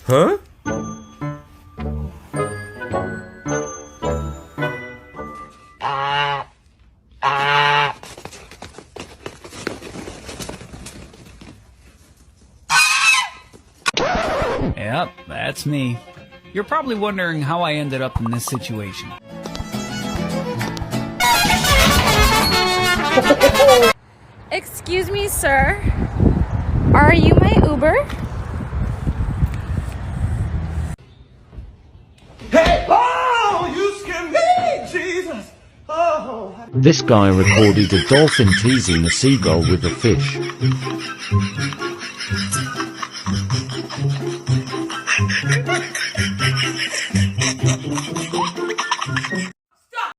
Huh? Yep, that's me. You're probably wondering how I ended up in this situation. Excuse me, sir. Are you my Uber? Hey! Oh, you scared me, Jesus! Oh. This guy recorded a dolphin teasing a seagull with a fish.